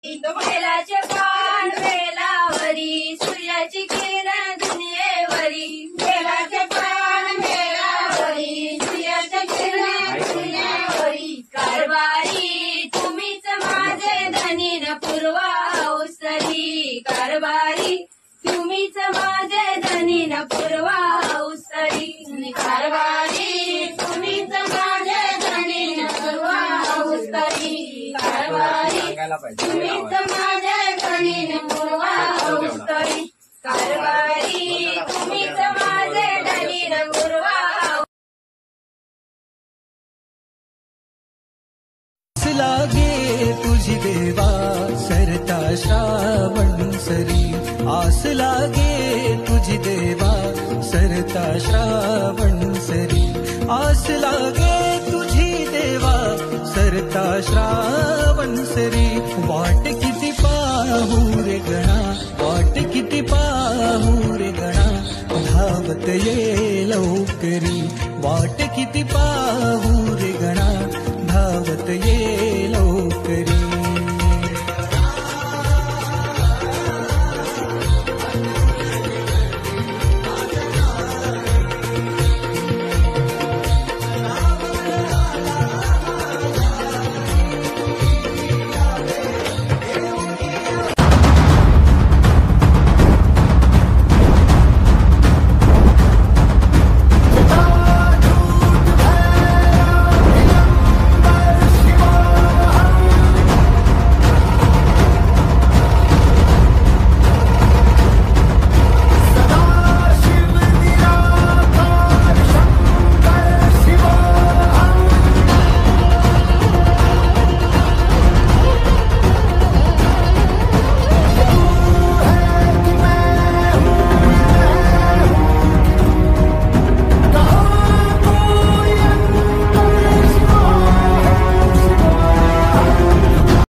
बेलाचे पान बेलावरी सूर्याची किरण दुनियेवरी बेलाचे पान बेलावरी सूर्याची किरण दुनियेवरी कारभारी तुम्हीच माझे धनीन पूर्वा उसरी कारभारी तुम्हीच माझे धनीन पूर्वा उसरी कारभारी तुम्हीच माझे धनीन पूर्वा उसरी कारभारी तुम्हीच माझे धनीन पूर्वा उसरी कारभारी तुम्हीच माझे धनीन पूर्वा लागे तुझी देवा सरता श्रावण सरी आस लागे तुझी देवा सरता श्रावण सरी आस लागे तुझी देवा सरता श्रावण सरी वाट किती पाहू रे गणा वाट किती पाहू रे गणा धावत ये लवकरी वाट किती पाहू रे